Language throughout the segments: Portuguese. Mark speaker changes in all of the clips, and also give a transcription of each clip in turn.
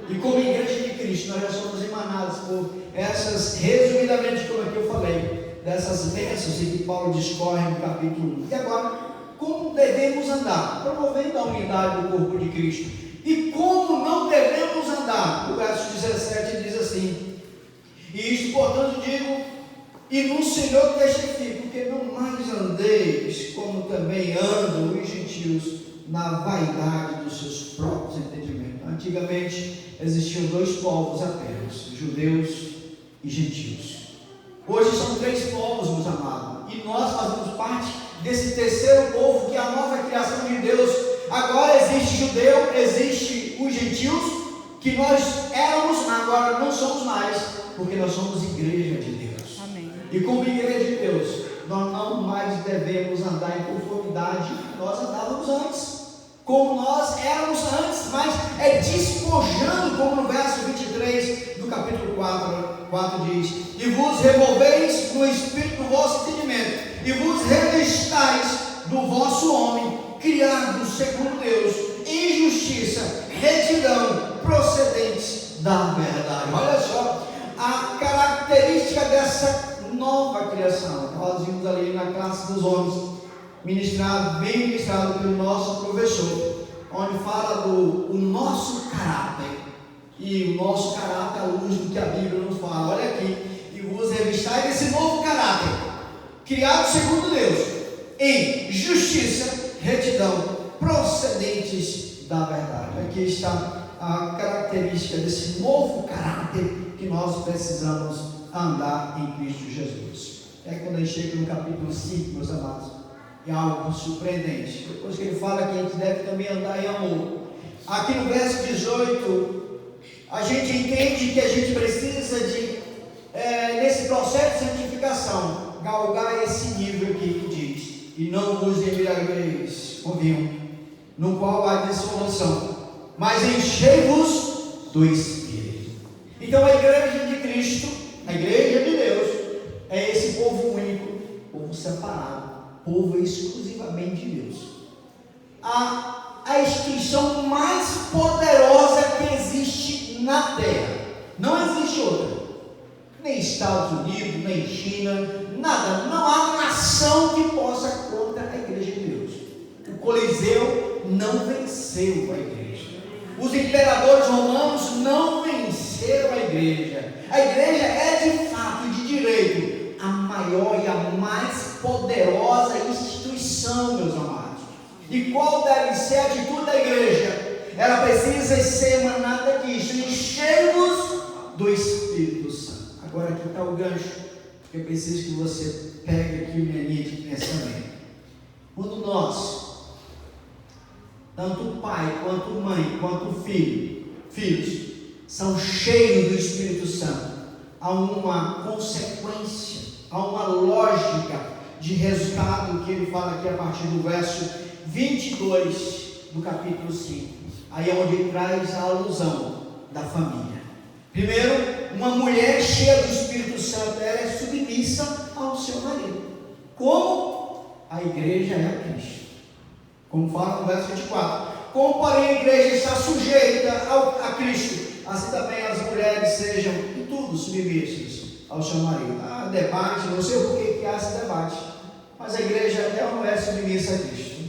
Speaker 1: E como igreja de Cristo, nós já somos emanados por essas, resumidamente, como aqui eu falei, dessas bênçãos que Paulo discorre no capítulo 1. E agora, como devemos andar? Promovendo a unidade do corpo de Cristo. E como não devemos andar? O verso 17 diz assim: e isto, portanto, digo, e no Senhor testifico, porque não mais andeis como também andam os gentios na vaidade dos seus próprios entendimentos. Antigamente existiam dois povos apenas, judeus e gentios. Hoje são três povos, meus amados, e nós fazemos parte desse terceiro povo, que é a nova criação de Deus. Agora existe judeu, existe os gentios, que nós éramos, agora não somos mais, porque nós somos igreja de Deus.
Speaker 2: Amém.
Speaker 1: E como igreja de Deus, nós não mais devemos andar em conformidade que nós andávamos antes, como nós éramos antes, mas é despojando, como no verso 23 do capítulo 4 diz: e vos revolveis no espírito do vosso entendimento, e vos revestais do vosso homem, criado segundo Deus, em justiça, retidão, procedentes da verdade. Olha só a característica dessa nova criação. Nós vimos ali na classe dos homens, bem ministrado pelo nosso professor, onde fala do nosso caráter, e o nosso caráter à luz do que a Bíblia nos fala. Olha aqui: e vos revistai desse novo caráter, criado segundo Deus, em justiça, retidão, procedentes da verdade. Aqui está a característica desse novo caráter que nós precisamos andar em Cristo Jesus. É quando a gente chega no capítulo 5, meus amados, é algo surpreendente. Depois que ele fala que a gente deve também andar em amor, aqui no verso 18, a gente entende que a gente precisa de, nesse processo de santificação, galgar esse nível aqui que diz: e não vos embriagueis com vinho, no qual há dissolução, mas enchei-vos do Espírito. Então a igreja de Cristo, a igreja de Deus, é esse povo único, povo separado, povo exclusivamente de Deus. A instituição mais poderosa que existe na terra, não existe outra, nem Estados Unidos, nem China, nada, não há nação que possa contra a igreja de Deus. O Coliseu não venceu a igreja, os imperadores romanos não venceram a igreja. A igreja é de fato e de direito a maior e a mais poderosa instituição, meus amados. E qual deve ser a atitude da igreja? Ela precisa ser emanada disso: enchei-vos do Espírito Santo. Agora aqui está o gancho, que eu preciso que você pegue aqui minha linha de pensamento. Quando nós, tanto pai, quanto mãe, quanto filhos, são cheios do Espírito Santo, há uma consequência, há uma lógica de resultado que ele fala aqui a partir do verso 22 do capítulo 5. Aí é onde ele traz a alusão da família. Primeiro, uma mulher cheia do Espírito Santo, ela é submissa ao seu marido. Como? A igreja é a Cristo. Como fala no verso 24. Como, porém, a igreja está sujeita a Cristo, assim também as mulheres sejam em tudo submissas ao seu marido. Há debate, não sei por que há esse debate, mas a igreja é ou não é submissa a Cristo?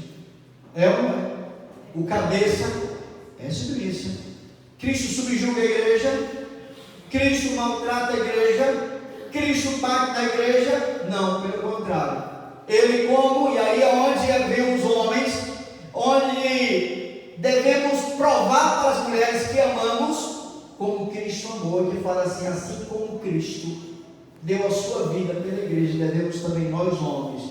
Speaker 1: É ou não é? O cabeça é submissa. Cristo subjuga a igreja? Cristo maltrata a igreja? Cristo bate na igreja? Não, pelo contrário. Ele como, e aí é onde vem os homens, onde devemos provar para as mulheres que amamos, como Cristo amou, que fala assim como Cristo deu a sua vida pela igreja, devemos também nós homens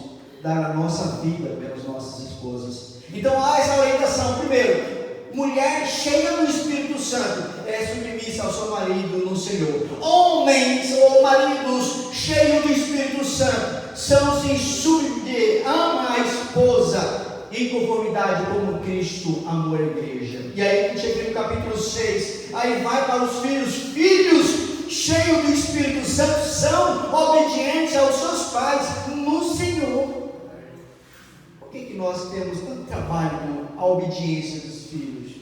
Speaker 1: dar a nossa vida pelas nossas esposas. Então há essa orientação. Primeiro, mulher cheia do Espírito Santo é submissa ao seu marido no Senhor. Homens ou maridos cheios do Espírito Santo são se submeter, ama a esposa em conformidade como Cristo amou a igreja. E aí a gente chega no capítulo 6, aí vai para os filhos cheios do Espírito Santo são obedientes aos seus pais no Senhor. Por que nós temos tanto trabalho com a obediência dos filhos?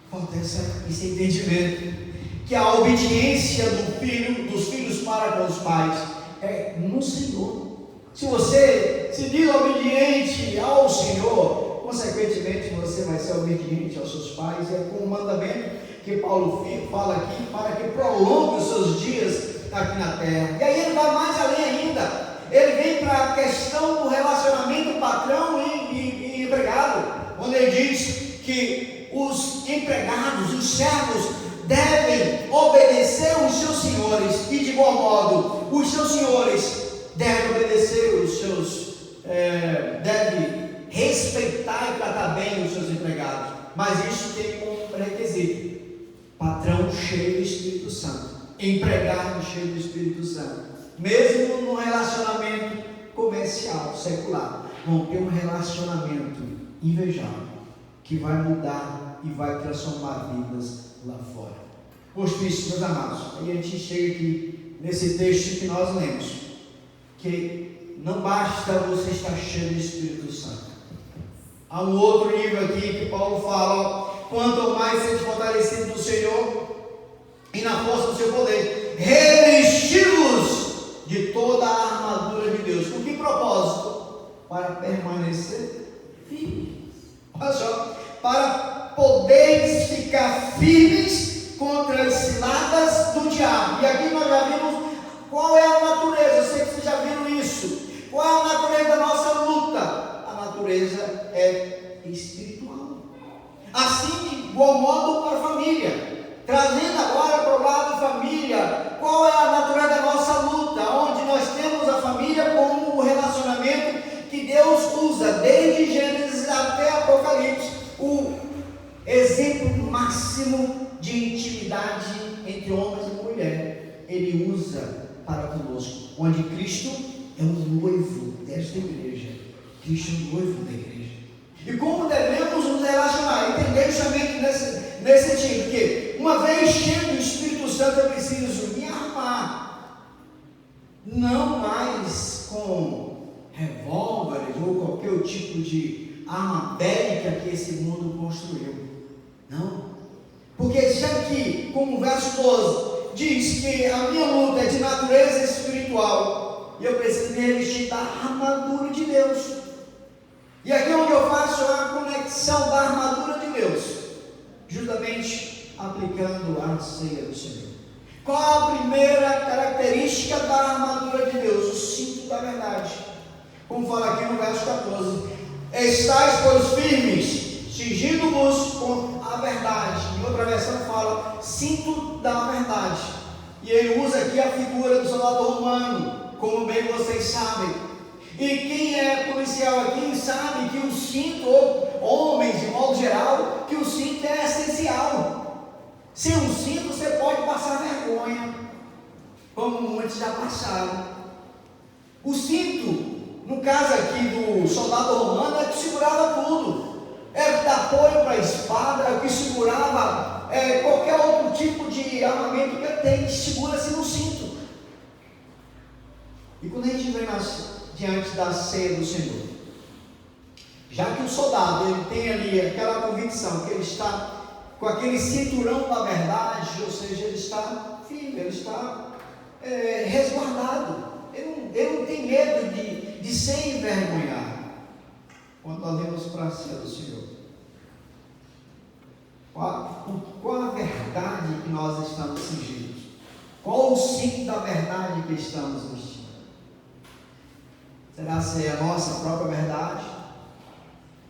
Speaker 1: Falta esse entendimento, que a obediência dos filhos para com os pais é no Senhor. Se você se diz obediente ao Senhor, consequentemente você vai ser obediente aos seus pais. É com o mandamento que Paulo fala aqui, para que prolongue os seus dias aqui na terra. E aí ele vai mais além ainda. Ele vem para a questão do relacionamento patrão e empregado, onde ele diz que os empregados, os servos, devem obedecer os seus senhores, e de igual modo os seus senhores devem obedecer os seus, devem respeitar e tratar bem os seus empregados. Mas isso tem um pré-requisito: patrão cheio do Espírito Santo, empregado cheio do Espírito Santo. Mesmo no relacionamento comercial, secular, vão ter um relacionamento invejável, que vai mudar e vai transformar vidas lá fora. Posto isso, meus amados, aí a gente chega aqui nesse texto que nós lemos, que não basta você estar cheio do Espírito Santo. Há um outro livro aqui que Paulo fala: quanto mais seja fortalecido do Senhor e na força do seu poder, revesti-vos de toda a armadura de Deus. Com que propósito? Para permanecer firmes. Olha só, para poderes ficar firmes contra as ciladas do diabo. E aqui nós já vimos qual é a natureza. Eu sei que vocês já viram isso. Qual é a natureza da nossa luta? A natureza é espiritual. Assim, de igual modo para a família. Trazendo agora para o lado família, qual é a natureza da nossa luta? Onde nós temos a família como o relacionamento que Deus usa, desde Gênesis até Apocalipse, o exemplo máximo de intimidade entre homens e mulher. Ele usa para conosco, onde Cristo é o noivo desta igreja. Cristo é o noivo da igreja. E como devemos nos relacionar? Entender justamente nesse sentido, porque uma vez cheio do Espírito Santo, eu preciso me armar, não mais com revólveres ou qualquer tipo de arma bélica que esse mundo construiu. Não, porque já que, como o verso 12 diz que a minha luta é de natureza espiritual, e eu preciso me revestir da armadura de Deus. E aqui é onde eu faço a conexão da armadura de Deus, justamente aplicando a ceia do Senhor. Qual a primeira característica da armadura de Deus? O cinto da verdade. Como fala aqui no verso 14: estais, pois, firmes, cingindo-vos com a verdade. Em outra versão fala cinto da verdade. E ele usa aqui a figura do soldado romano, como bem vocês sabem. E quem é policial aqui sabe que o cinto, ou homens de modo geral, que o cinto é essencial. Sem um cinto você pode passar vergonha, como muitos já passaram. O cinto, no caso aqui do soldado romano, é que segurava tudo. É dar apoio para a espada, é o que segurava qualquer outro tipo de armamento que ele tem, que segura-se no cinto. E quando a gente vem diante da ceia do Senhor, já que o soldado ele tem ali aquela convicção que ele está com aquele cinturão da verdade, ou seja, ele está firme, ele está resguardado, ele não tem medo de ser envergonhado. Quando nós vemos para a ceia do Senhor, qual a verdade que nós estamos cingidos? Qual o cinto da verdade que estamos vestindo? Será ser a nossa própria verdade?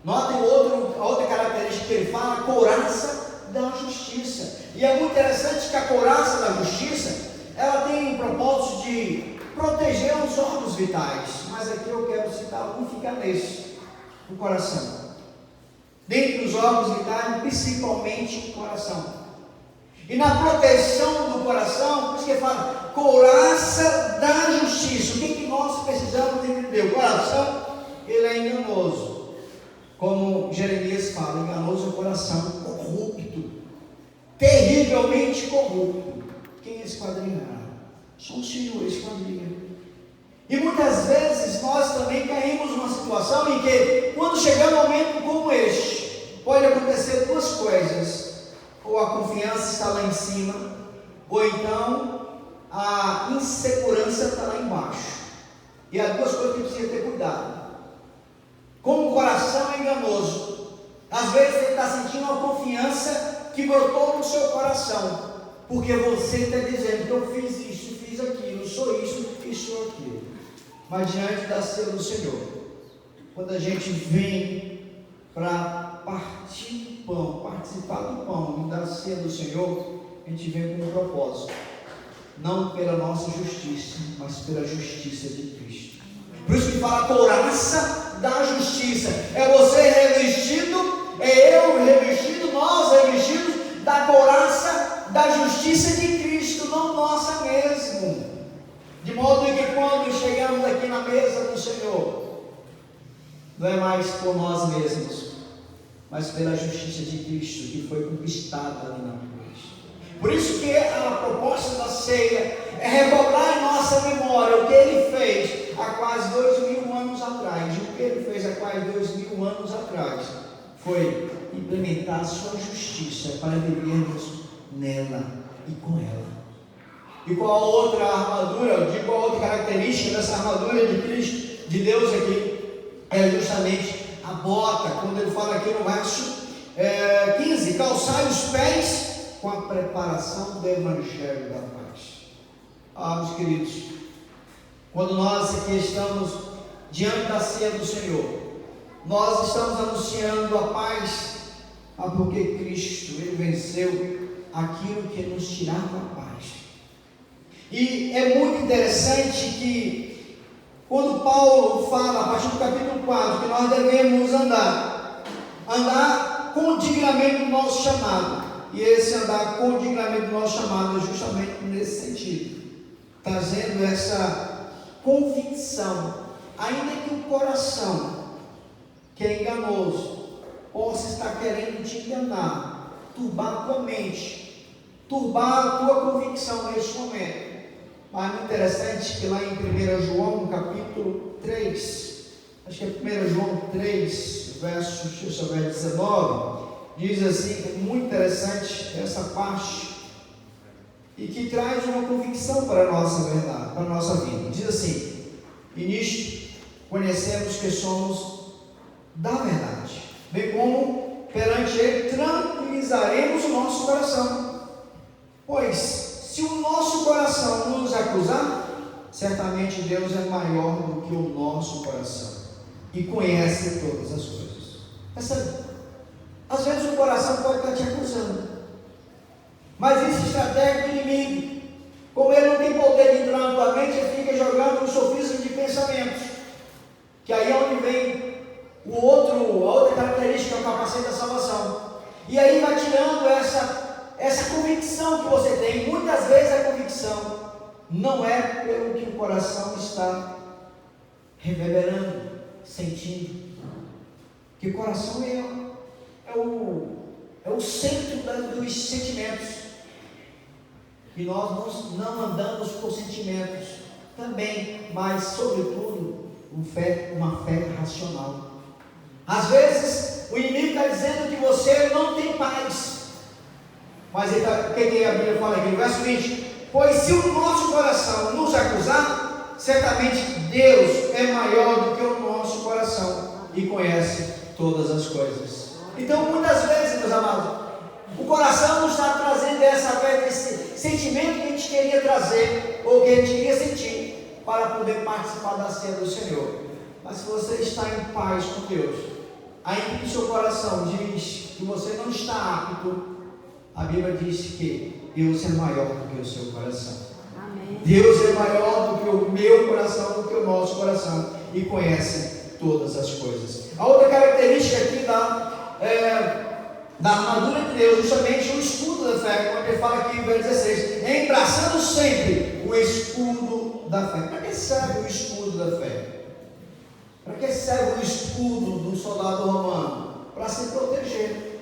Speaker 1: Notem a outra característica que ele fala: a couraça da justiça. E é muito interessante que a couraça da justiça, ela tem o propósito de proteger os órgãos vitais. Mas aqui eu quero citar um, fica nesse, o coração. Dentre os órgãos vitais, principalmente o coração. E na proteção do coração, por isso que ele fala couraça da justiça. O que nós precisamos entender? O coração, ele é enganoso. Como Jeremias fala, enganoso é o coração, corrupto, terrivelmente corrupto. Quem esquadrinhará? Só o Senhor esquadrinha. E muitas vezes nós também caímos numa situação em que, quando chegar um momento como este, pode acontecer duas coisas. ou a confiança está lá em cima, ou então a insegurança está lá embaixo. E há duas coisas que precisa ter cuidado. Como o coração é enganoso, às vezes você está sentindo uma confiança que brotou no seu coração, porque você está dizendo que eu fiz isso, fiz aquilo, sou isso e sou aquilo. Mas diante da ceia do Senhor, quando a gente vem para partir do pão, participar do pão e da ceia do Senhor, a gente vem com um propósito, não pela nossa justiça, mas pela justiça de Cristo. Por isso que fala a couraça da justiça, é você revestido, é eu revestido, nós revestidos da couraça da justiça de Cristo, não nossa mesmo. De modo que quando chegamos aqui na mesa do Senhor, não é mais por nós mesmos, mas pela justiça de Cristo que foi conquistada ali na cruz. Por isso que a proposta da ceia é recobrar em nossa memória o que Ele fez há quase 2000 anos atrás. E o que Ele fez há quase 2000 anos atrás foi implementar a sua justiça para vivermos nela e com ela. E qual a outra armadura, de qual a outra característica dessa armadura de Cristo, de Deus aqui, é justamente a bota, quando ele fala aqui no verso 15, calçai os pés com a preparação do Evangelho da paz. Meus queridos, quando nós aqui estamos diante da ceia do Senhor, nós estamos anunciando a paz, porque Cristo, Ele venceu aquilo que nos tirava a paz. E é muito interessante que quando Paulo fala, a partir do capítulo 4, que nós devemos andar condignamente no nosso chamado, e esse andar condignamente no nosso chamado é justamente nesse sentido, trazendo essa convicção, ainda que o coração, que é enganoso, possa estar querendo te enganar, turbar a tua mente, turbar a tua convicção neste momento. Mas muito interessante que lá em 1 João, capítulo 3, acho que é 1 João 3, verso 19, diz assim, muito interessante essa parte, e que traz uma convicção para a nossa verdade, para a nossa vida. Diz assim: e nisto conhecemos que somos da verdade, bem como perante Ele tranquilizaremos o nosso coração, pois se o nosso coração nos acusar, certamente Deus é maior do que o nosso coração e conhece todas as coisas. Percebe? Às vezes o coração pode estar te acusando, mas existe estratégia do inimigo. Como ele não tem poder de entrar na tua mente, ele fica jogando um sofisma de pensamentos, que aí é onde vem a outra característica, é o capacete da salvação. E aí vai tirando essa convicção que você tem. Muitas vezes a convicção não é pelo que o coração está reverberando, sentindo, que o coração é o centro dos sentimentos, e nós não andamos por sentimentos também, mas sobretudo uma fé racional. Às vezes o inimigo está dizendo que você não tem paz, mas o que a Bíblia fala aqui no verso 20? Pois se o nosso coração nos acusar, certamente Deus é maior do que o nosso coração e conhece todas as coisas. Então muitas vezes, meus amados, o coração nos está trazendo esse sentimento que a gente queria trazer, ou que a gente queria sentir, para poder participar da ceia do Senhor. Mas se você está em paz com Deus, ainda que o seu coração diz que você não está apto, a Bíblia diz que Deus é maior do que o seu coração. Amém. Deus é maior do que o meu coração, do que o nosso coração, e conhece todas as coisas. A outra característica aqui da armadura de Deus, justamente o escudo da fé, como ele fala aqui em verso 16, embraçando sempre o escudo da fé. Para que serve o escudo da fé? Para que serve o escudo do soldado romano? Para se proteger.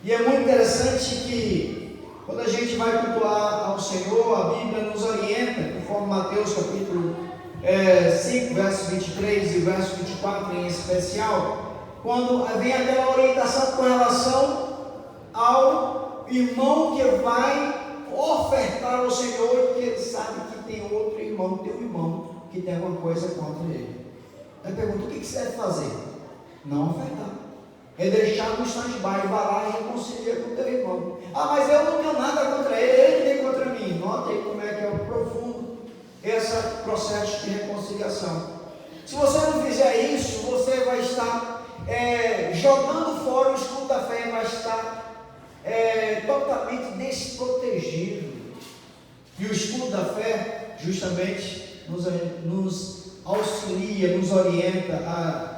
Speaker 1: E é muito interessante que quando a gente vai cultuar ao Senhor, a Bíblia nos orienta, conforme Mateus capítulo 5, verso 23 e verso 24 em especial, quando vem aquela orientação com relação ao irmão que vai ofertar ao Senhor, que ele sabe que tem outro irmão, teu irmão, que tem alguma coisa contra ele. Aí pergunta: o que você deve fazer? Não ofertar. É deixar no stand-by, vai lá e reconcilia com o teu irmão. Ah, mas eu não tenho nada contra ele, ele tem contra mim. Nota aí como é que é o profundo esse processo de reconciliação. Se você não fizer isso, você vai estar jogando fora o escudo da fé, vai estar totalmente desprotegido. E o escudo da fé justamente nos auxilia, nos orienta a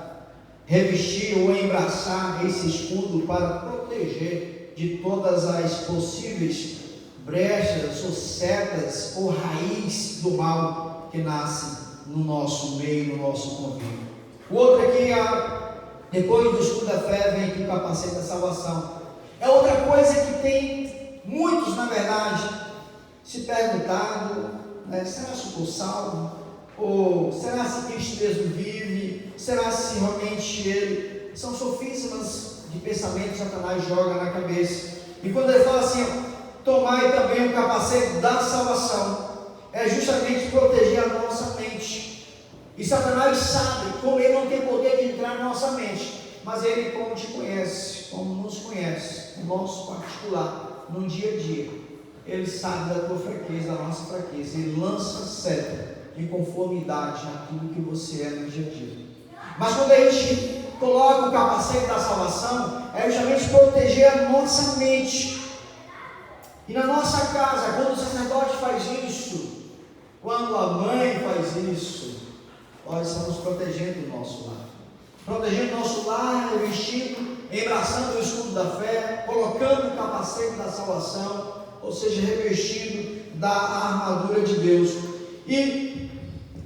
Speaker 1: revestir ou embraçar esse escudo para proteger de todas as possíveis brechas ou setas ou raiz do mal que nasce no nosso meio, no nosso convívio. O outro aqui, depois do escudo da fé, vem aqui o capacete da salvação. É outra coisa que tem muitos, na verdade, se perguntado, será que eu estou salvo? Ou será se Cristo mesmo vive? Será se realmente ele? São sofismas de pensamento que Satanás joga na cabeça. E quando ele fala assim: tomai também o capacete da salvação, é justamente proteger a nossa mente. E Satanás sabe, como ele não tem poder de entrar na nossa mente, mas ele, como te conhece, como nos conhece, no nosso particular, no dia a dia, ele sabe da tua fraqueza, da nossa fraqueza, ele lança seta em conformidade àquilo que você é no dia a dia. Mas quando a gente coloca o capacete da salvação, é justamente proteger a nossa mente. E na nossa casa, quando o sacerdote faz isso, quando a mãe faz isso, nós estamos protegendo o nosso lar. Protegendo o nosso lar, vestindo, embraçando o escudo da fé, colocando o capacete da salvação, ou seja, revestindo da armadura de Deus. E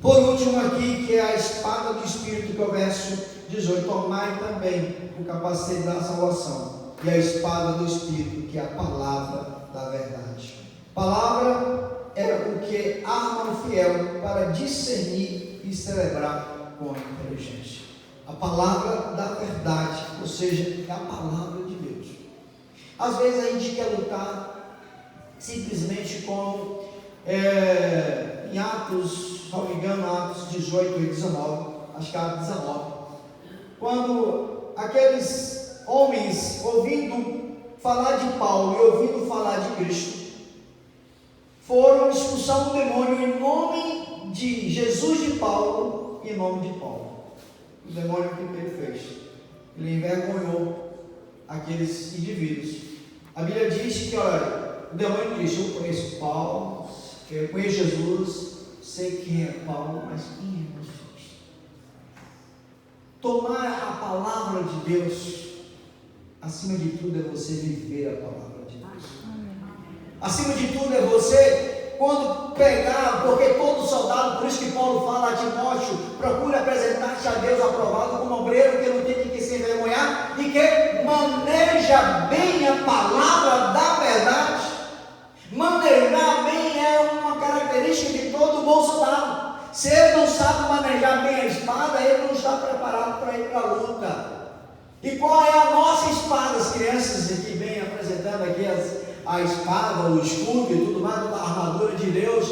Speaker 1: por último aqui, que é a espada do Espírito, que é o verso 18: tomai também o capacete da salvação e a espada do Espírito, que é a palavra da verdade. Palavra é o que arma o fiel para discernir e celebrar com inteligência. A palavra da verdade, ou seja, é a palavra de Deus. Às vezes a gente quer lutar simplesmente como em Atos, se não me engano, Atos 18 e 19, acho que é Atos 19, quando aqueles homens, ouvindo falar de Paulo e ouvindo falar de Cristo, foram expulsar um demônio em nome de Jesus de Paulo e em nome de Paulo. O demônio, o que ele fez? Ele envergonhou aqueles indivíduos. A Bíblia diz que, olha, o demônio disse: eu conheço Paulo, eu conheço Jesus, sei quem é Paulo, mas quem é Jesus? Tomar a palavra de Deus, acima de tudo, é você viver a palavra de Deus. Acima de tudo, é você, quando pegar, porque todo soldado, por isso que Paulo fala a Timóteo: procure apresentar-te a Deus aprovado como obreiro que não tem de que se envergonhar e que maneja bem a palavra da verdade. Manejar bem é uma característica de todo bom soldado. Se ele não sabe manejar bem a espada, ele não está preparado para ir para a luta. E qual é a nossa espada? As crianças que vêm apresentando aqui a espada, o escudo e tudo mais, da armadura de Deus,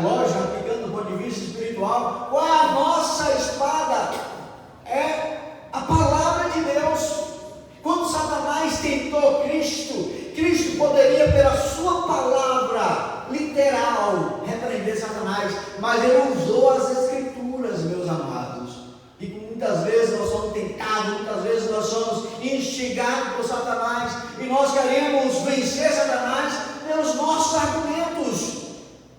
Speaker 1: lógico, aplicando do ponto de vista espiritual. Qual é a nossa espada? É a palavra de Deus. Quando Satanás tentou Cristo poderia, pela sua palavra literal, repreender Satanás, mas ele usou as Escrituras, meus amados. E muitas vezes nós somos tentados, muitas vezes nós somos instigados por Satanás, e nós queremos vencer Satanás pelos nossos argumentos,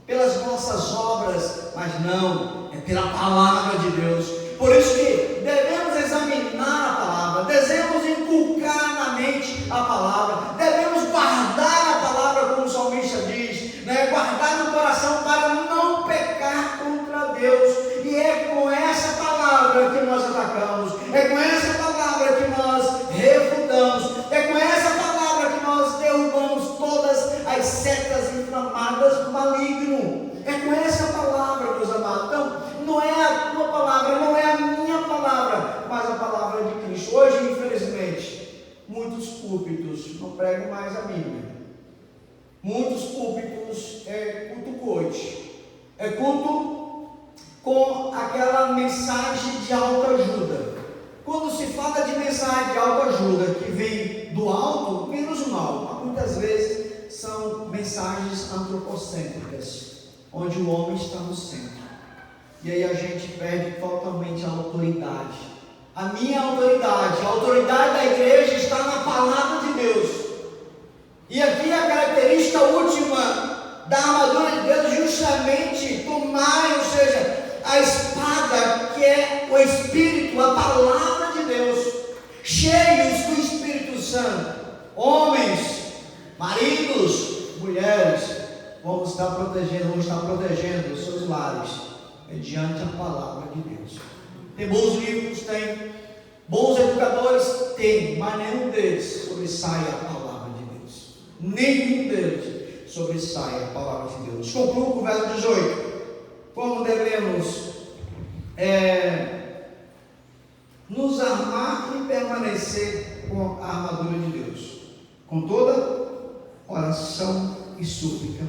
Speaker 1: pelas nossas obras, mas não, é pela palavra de Deus. Por isso que devemos examinar a palavra, devemos inculcar na mente a palavra, devemos guardar a palavra, como o salmista diz, guardar no coração para não pecar contra Deus. E é com essa palavra que nós atacamos, é com essa palavra que nós refutamos, é com essa palavra que nós derrubamos todas as setas inflamadas do maligno. É com essa palavra, meus amados. Então, não é a tua palavra, não é a minha palavra, mas a palavra de Cristo. Hoje, infelizmente, muitos púlpitos não não pregam mais a Bíblia. Muitos púlpitos é culto coach, é culto com aquela mensagem de autoajuda. Quando se fala de mensagem de autoajuda que vem do alto, menos mal, mas muitas vezes são mensagens antropocêntricas, onde o homem está no centro. E aí a gente perde totalmente a autoridade. A minha autoridade, a autoridade da igreja está na palavra de Deus. E aqui a característica última da armadura de Deus é justamente tomar, ou seja, a espada que é o Espírito, a palavra de Deus, cheios do Espírito Santo. Homens, maridos, mulheres, vamos estar protegendo os seus lares mediante a palavra de Deus. Tem bons livros, tem bons educadores, tem, mas nenhum deles sobressai a palavra de Deus. Nenhum deles sobressai a palavra de Deus. Concluo com o verso 18. Como devemos nos armar e permanecer com a armadura de Deus? Com toda oração e súplica,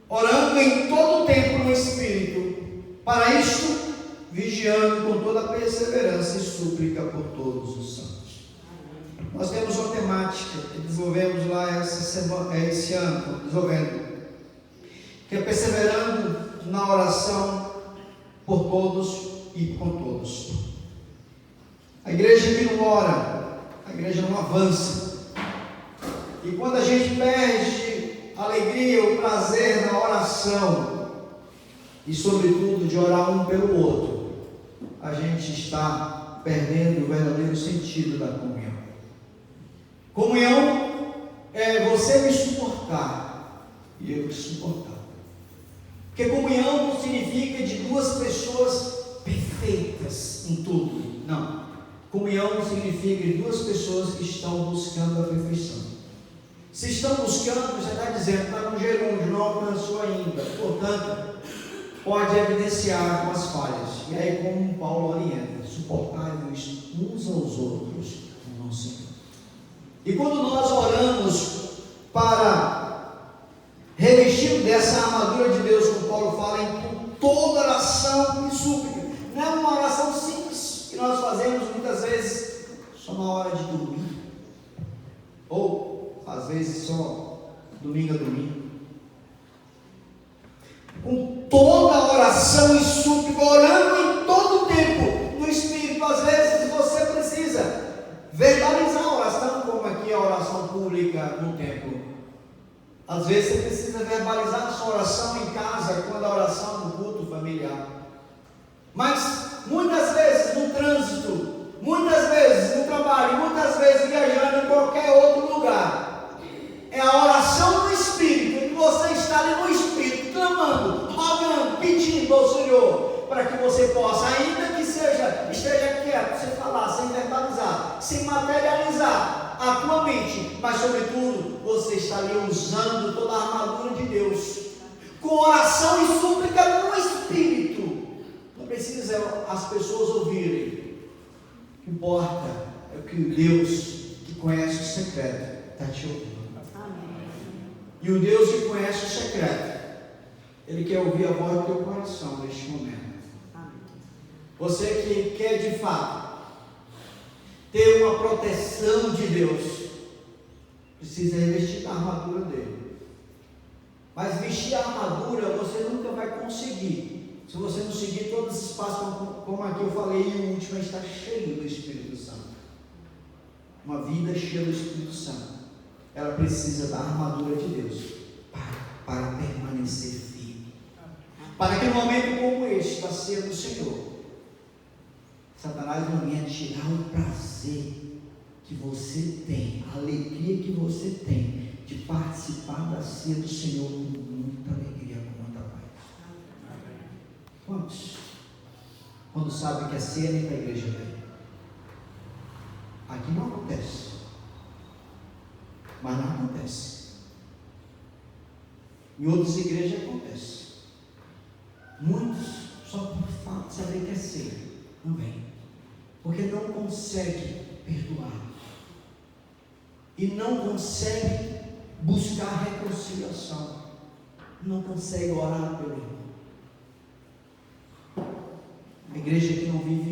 Speaker 1: orando em todo o tempo no Espírito, para isto vigiando com toda perseverança e súplica por todos os santos. Nós temos uma temática que desenvolvemos lá esse ano, que é perseverando na oração por todos e com todos. A igreja que não ora, a igreja não avança. E quando a gente perde a alegria, o prazer na oração, e sobretudo de orar um pelo outro, a gente está perdendo o verdadeiro sentido da comunhão. Comunhão é você me suportar e eu te suportar. Porque comunhão não significa de duas pessoas perfeitas em tudo. Não. Comunhão significa de duas pessoas que estão buscando a perfeição. Se estão buscando, você está dizendo, está no gerúndio, não alcançou ainda. Portanto, pode evidenciar com as falhas. E aí, como Paulo orienta, suportai-vos uns aos outros no nosso Senhor. E quando nós oramos para revestir dessa armadura de Deus, como Paulo fala, em toda oração e súplica, não é uma oração simples que nós fazemos muitas vezes só na hora de dormir, ou às vezes só domingo a domingo. Com toda oração e súplica, orando em todo o tempo no Espírito. Às vezes você precisa verbalizar a oração, como aqui a oração pública no templo. Às vezes você precisa verbalizar a sua oração em casa, quando a oração no culto familiar. Mas muitas vezes no trânsito, muitas vezes no trabalho, muitas vezes viajando em qualquer outro lugar, é a oração no Espírito, que você está ali no Espírito, clamando, rogando, pedindo ao Senhor, para que você possa, ainda que esteja quieto, sem falar, sem verbalizar, sem materializar a tua mente, mas sobretudo, você está ali usando toda a armadura de Deus, com oração e súplica no Espírito. Não precisa as pessoas ouvirem. O que importa é o que Deus, que conhece o secreto, está te ouvindo. E o Deus que conhece o secreto, Ele quer ouvir a voz do teu coração neste momento. Você que quer de fato ter uma proteção de Deus, precisa revestir a armadura dele. Mas vestir a armadura você nunca vai conseguir se você não seguir todos esses passos, como aqui eu falei, e o último está cheio do Espírito Santo. Uma vida cheia do Espírito Santo, ela precisa da armadura de Deus para permanecer firme. Para que no momento como este, da ceia do Senhor, Satanás não venha tirar o prazer que você tem, a alegria que você tem de participar da ceia do Senhor com muita alegria, com muita paz. Quantos? Quando sabem que a ceia nem para a igreja vem. Aqui não acontece. Mas não acontece. Em outras igrejas acontece. Muitos, só por fato de saber que é ceia, não vem. Porque não consegue perdoar. e não consegue buscar reconciliação, não consegue orar pelo irmão. A igreja que não vive